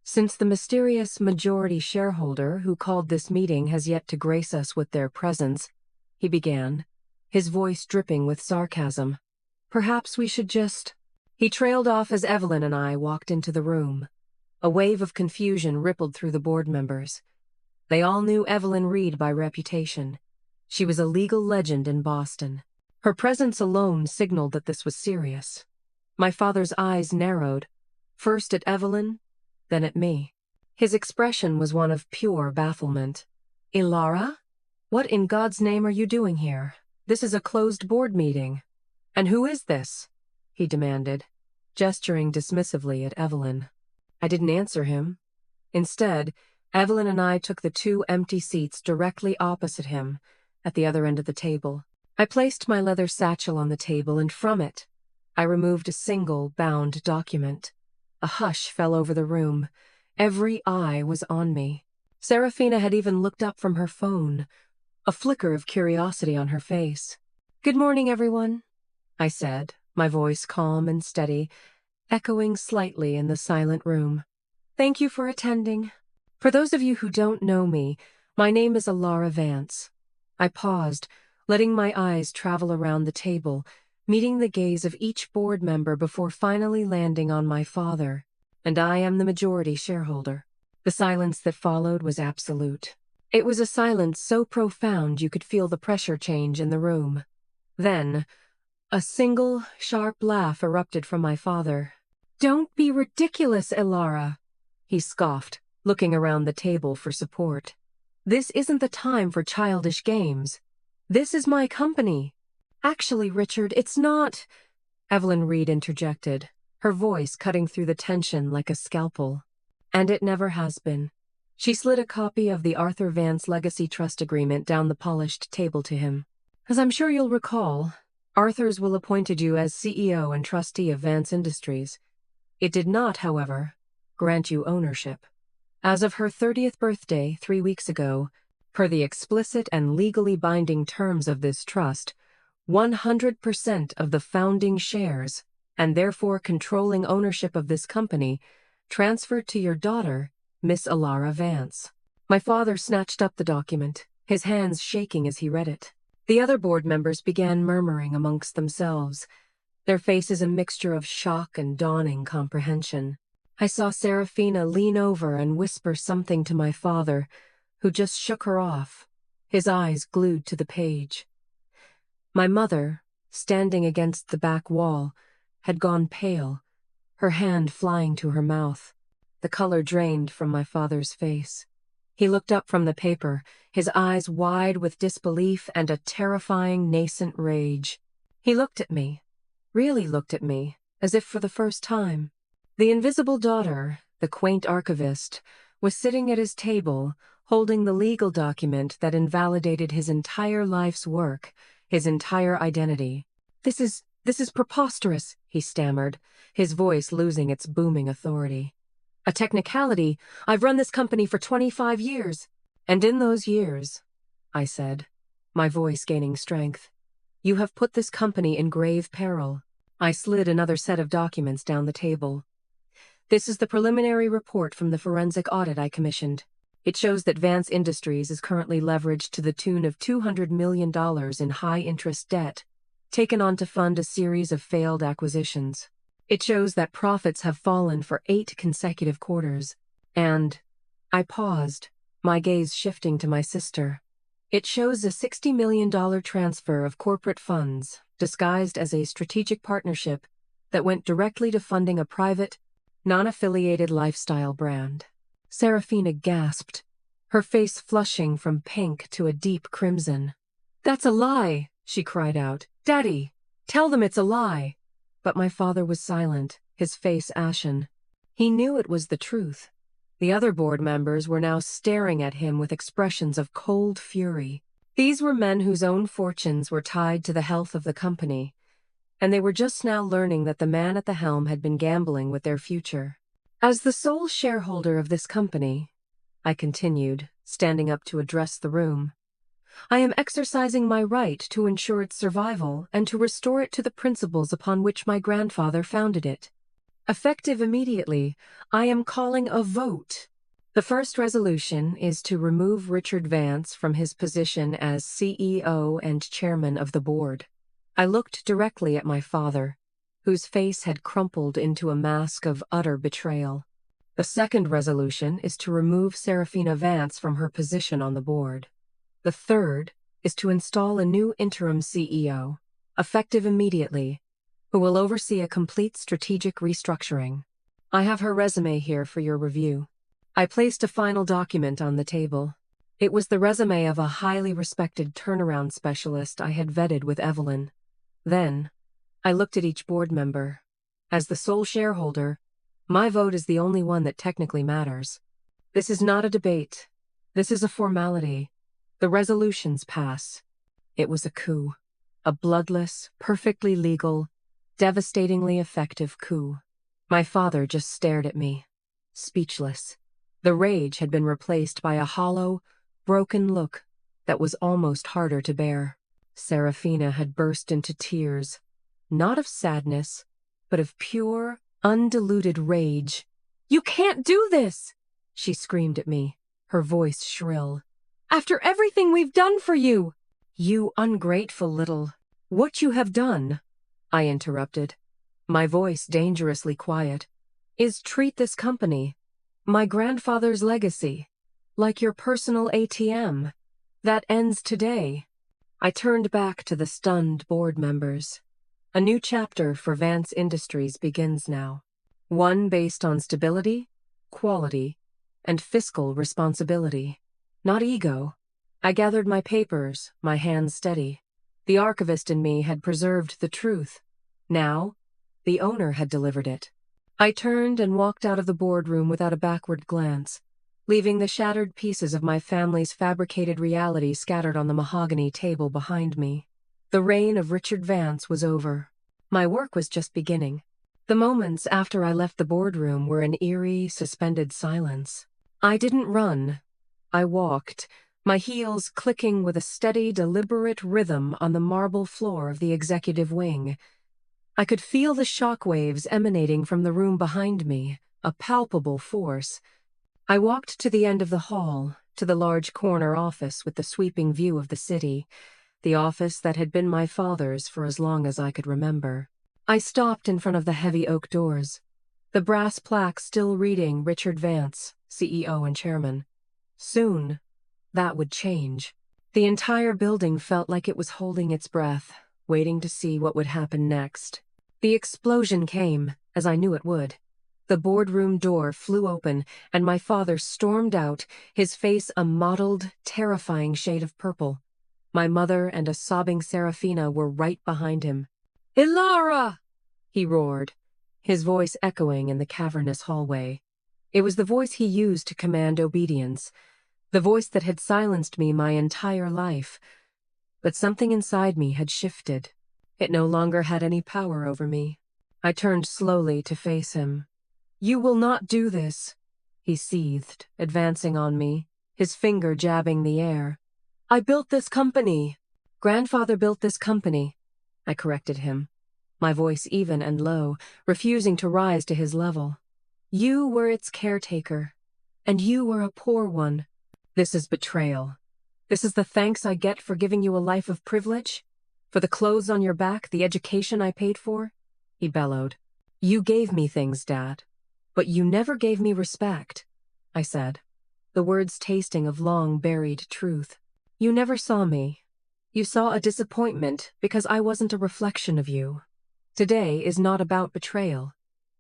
since the mysterious majority shareholder who called this meeting has yet to grace us with their presence, he began, his voice dripping with sarcasm, perhaps we should just... He trailed off as Evelyn and I walked into the room. A wave of confusion rippled through the board members. They all knew Evelyn Reed by reputation. She was a legal legend in Boston. Her presence alone signaled that this was serious. My father's eyes narrowed, first at Evelyn, then at me. His expression was one of pure bafflement. Ilara? What in God's name are you doing here? This is a closed board meeting. And who is this? He demanded, gesturing dismissively at Evelyn. I didn't answer him. Instead, Evelyn and I took the two empty seats directly opposite him, at the other end of the table. I placed my leather satchel on the table, and from it, I removed a single, bound document. A hush fell over the room. Every eye was on me. Serafina had even looked up from her phone, a flicker of curiosity on her face. Good morning, everyone, I said, my voice calm and steady, echoing slightly in the silent room. Thank you for attending. For those of you who don't know me, my name is Ilara Vance. I paused, letting my eyes travel around the table, meeting the gaze of each board member before finally landing on my father. And I am the majority shareholder. The silence that followed was absolute. It was a silence so profound you could feel the pressure change in the room. Then, a single, sharp laugh erupted from my father. Don't be ridiculous, Ilara, he scoffed, looking around the table for support. This isn't the time for childish games. This is my company. Actually, Richard, it's not... Evelyn Reed interjected, her voice cutting through the tension like a scalpel. And it never has been. She slid a copy of the Arthur Vance Legacy Trust Agreement down the polished table to him. As I'm sure you'll recall, Arthur's will appointed you as CEO and trustee of Vance Industries. It did not, however, grant you ownership. As of her 30th birthday 3 weeks ago, per the explicit and legally binding terms of this trust, 100% of the founding shares, and therefore controlling ownership of this company, transferred to your daughter, Miss Ilara Vance. My father snatched up the document, his hands shaking as he read it. The other board members began murmuring amongst themselves, their faces a mixture of shock and dawning comprehension. I saw Serafina lean over and whisper something to my father, who just shook her off, his eyes glued to the page. My mother, standing against the back wall, had gone pale, her hand flying to her mouth. The color drained from my father's face. He looked up from the paper, his eyes wide with disbelief and a terrifying nascent rage. He looked at me, really looked at me, as if for the first time. The invisible daughter, the quaint archivist, was sitting at his table, holding the legal document that invalidated his entire life's work, his entire identity. This is This is preposterous, he stammered, his voice losing its booming authority. A technicality. I've run this company for 25 years. And in those years, I said, my voice gaining strength, you have put this company in grave peril. I slid another set of documents down the table. This is the preliminary report from the forensic audit I commissioned. It shows that Vance Industries is currently leveraged to the tune of $200 million in high-interest debt, taken on to fund a series of failed acquisitions. It shows that profits have fallen for 8 consecutive quarters. And I paused, my gaze shifting to my sister. It shows a $60 million transfer of corporate funds, disguised as a strategic partnership, that went directly to funding a private, non-affiliated lifestyle brand. Serafina gasped, her face flushing from pink to a deep crimson. That's a lie, she cried out. Daddy, tell them it's a lie. But my father was silent, his face ashen. He knew it was the truth. The other board members were now staring at him with expressions of cold fury. These were men whose own fortunes were tied to the health of the company, and they were just now learning that the man at the helm had been gambling with their future. As the sole shareholder of this company, I continued, standing up to address the room, I am exercising my right to ensure its survival and to restore it to the principles upon which my grandfather founded it. Effective immediately, I am calling a vote. The first resolution is to remove Richard Vance from his position as CEO and chairman of the board. I looked directly at my father, whose face had crumpled into a mask of utter betrayal. The second resolution is to remove Serafina Vance from her position on the board. The third is to install a new interim CEO, effective immediately, who will oversee a complete strategic restructuring. I have her resume here for your review. I placed a final document on the table. It was the resume of a highly respected turnaround specialist I had vetted with Evelyn. Then, I looked at each board member. As the sole shareholder, my vote is the only one that technically matters. This is not a debate. This is a formality. The resolutions pass. It was a coup. A bloodless, perfectly legal, devastatingly effective coup. My father just stared at me, speechless. The rage had been replaced by a hollow, broken look that was almost harder to bear. Serafina had burst into tears, not of sadness, but of pure, undiluted rage. "You can't do this!" she screamed at me, her voice shrill. "After everything we've done for you!" "You ungrateful little—" "What you have done," I interrupted, my voice dangerously quiet, "is treat this company, my grandfather's legacy, like your personal ATM. That ends today." I turned back to the stunned board members. A new chapter for Vance Industries begins now. One based on stability, quality, and fiscal responsibility. Not ego. I gathered my papers, my hands steady. The archivist in me had preserved the truth. Now, the owner had delivered it. I turned and walked out of the boardroom without a backward glance, leaving the shattered pieces of my family's fabricated reality scattered on the mahogany table behind me. The reign of Richard Vance was over. My work was just beginning. The moments after I left the boardroom were an eerie, suspended silence. I didn't run. I walked, my heels clicking with a steady, deliberate rhythm on the marble floor of the executive wing. I could feel the shockwaves emanating from the room behind me, a palpable force. I walked to the end of the hall, to the large corner office with the sweeping view of the city, the office that had been my father's for as long as I could remember. I stopped in front of the heavy oak doors, the brass plaque still reading Richard Vance, CEO and chairman. Soon, that would change. The entire building felt like it was holding its breath, waiting to see what would happen next. The explosion came, as I knew it would. The boardroom door flew open, and my father stormed out, his face a mottled, terrifying shade of purple. My mother and a sobbing Serafina were right behind him. "Ilara!" he roared, his voice echoing in the cavernous hallway. It was the voice he used to command obedience, the voice that had silenced me my entire life. But something inside me had shifted. It no longer had any power over me. I turned slowly to face him. "You will not do this," he seethed, advancing on me, his finger jabbing the air. "I built this company." "Grandfather built this company," I corrected him, my voice even and low, refusing to rise to his level. "You were its caretaker, and you were a poor one. This is betrayal. This is the thanks I get for giving you a life of privilege? For the clothes on your back, the education I paid for?" He bellowed. "You gave me things, Dad, but you never gave me respect," I said, the words tasting of long-buried truth. "You never saw me. You saw a disappointment because I wasn't a reflection of you. Today is not about betrayal.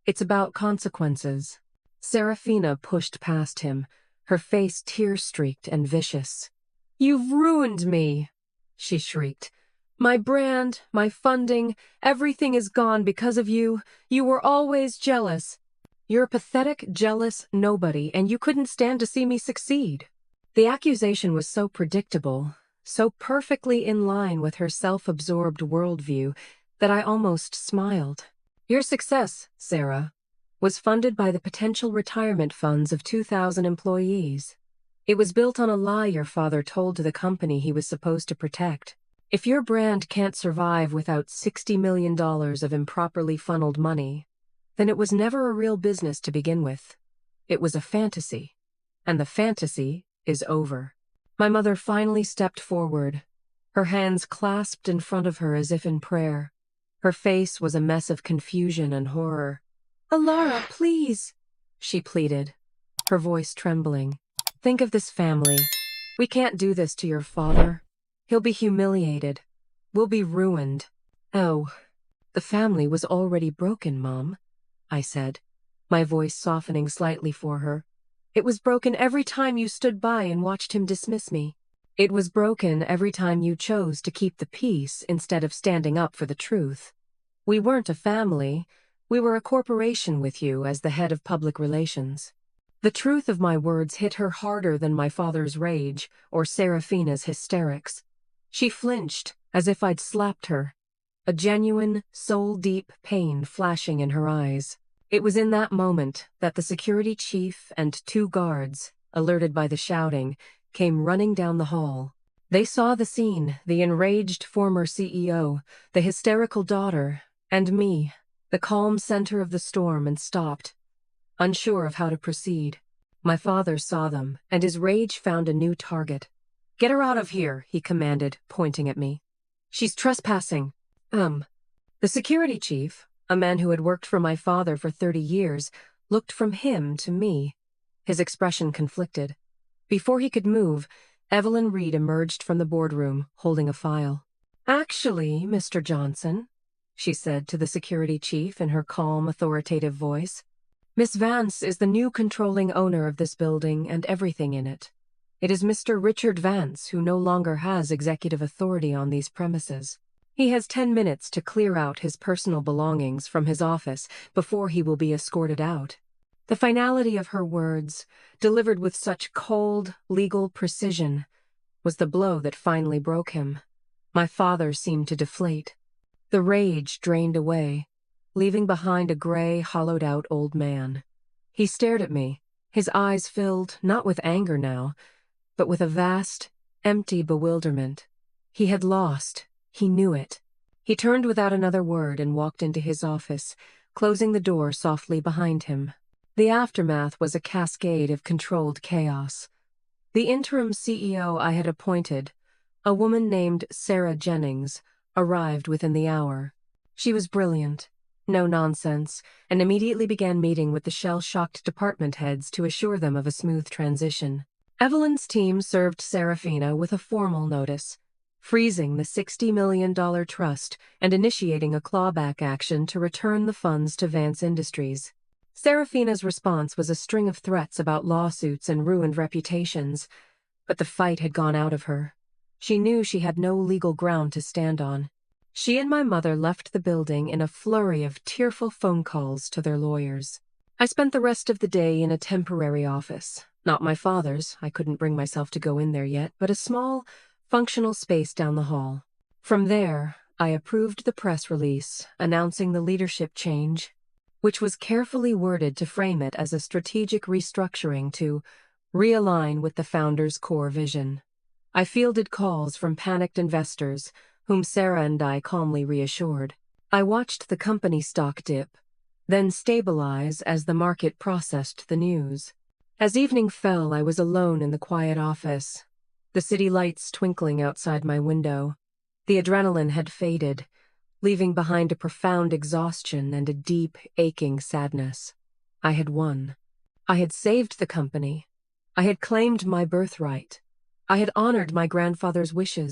It's about consequences." Serafina pushed past him, her face tear-streaked and vicious. "You've ruined me," she shrieked. "My brand, my funding, everything is gone because of you. You were always jealous. You're a pathetic, jealous nobody, and you couldn't stand to see me succeed." The accusation was so predictable, so perfectly in line with her self-absorbed worldview, that I almost smiled. "Your success, Sarah, was funded by the potential retirement funds of 2,000 employees. It was built on a lie your father told to the company he was supposed to protect. If your brand can't survive without $60 million of improperly funneled money, then it was never a real business to begin with. It was a fantasy. And the fantasy is over." My mother finally stepped forward, her hands clasped in front of her as if in prayer. Her face was a mess of confusion and horror. "Alara, please," she pleaded, her voice trembling. "Think of this family. We can't do this to your father. He'll be humiliated. We'll be ruined." "Oh, the family was already broken, Mom," I said, my voice softening slightly for her. "It was broken every time you stood by and watched him dismiss me. It was broken every time you chose to keep the peace instead of standing up for the truth. We weren't a family. We were a corporation with you as the head of public relations." The truth of my words hit her harder than my father's rage or Serafina's hysterics. She flinched, as if I'd slapped her, a genuine, soul-deep pain flashing in her eyes. It was in that moment that the security chief and 2 guards, alerted by the shouting, came running down the hall. They saw the scene, the enraged former CEO, the hysterical daughter, and me, the calm center of the storm, and stopped, unsure of how to proceed. My father saw them, and his rage found a new target. "Get her out of here," he commanded, pointing at me. "She's trespassing." The security chief, a man who had worked for my father for 30 years, looked from him to me, his expression conflicted. Before he could move, Evelyn Reed emerged from the boardroom, holding a file. "Actually, Mr. Johnson," she said to the security chief in her calm, authoritative voice, "Miss Vance is the new controlling owner of this building and everything in it. It is Mr. Richard Vance who no longer has executive authority on these premises. He has 10 minutes to clear out his personal belongings from his office before he will be escorted out." The finality of her words, delivered with such cold, legal precision, was the blow that finally broke him. My father seemed to deflate. The rage drained away, leaving behind a gray, hollowed-out old man. He stared at me, his eyes filled not with anger now, but with a vast, empty bewilderment. He had lost. He knew it. He turned without another word and walked into his office, closing the door softly behind him. The aftermath was a cascade of controlled chaos. The interim CEO I had appointed, a woman named Sarah Jennings, arrived within the hour. She was brilliant, no nonsense, and immediately began meeting with the shell-shocked department heads to assure them of a smooth transition. Evelyn's team served Serafina with a formal notice, freezing the $60 million trust and initiating a clawback action to return the funds to Vance Industries. Serafina's response was a string of threats about lawsuits and ruined reputations, but the fight had gone out of her. She knew she had no legal ground to stand on. She and my mother left the building in a flurry of tearful phone calls to their lawyers. I spent the rest of the day in a temporary office. Not my father's, I couldn't bring myself to go in there yet, but a small, functional space down the hall. From there, I approved the press release announcing the leadership change, which was carefully worded to frame it as a strategic restructuring to realign with the founder's core vision. I fielded calls from panicked investors, whom Sarah and I calmly reassured. I watched the company stock dip, then stabilize as the market processed the news. As evening fell, I was alone in the quiet office, the city lights twinkling outside my window. The adrenaline had faded, leaving behind a profound exhaustion and a deep, aching sadness. I had won. I had saved the company. I had claimed my birthright. I had honored my grandfather's wishes.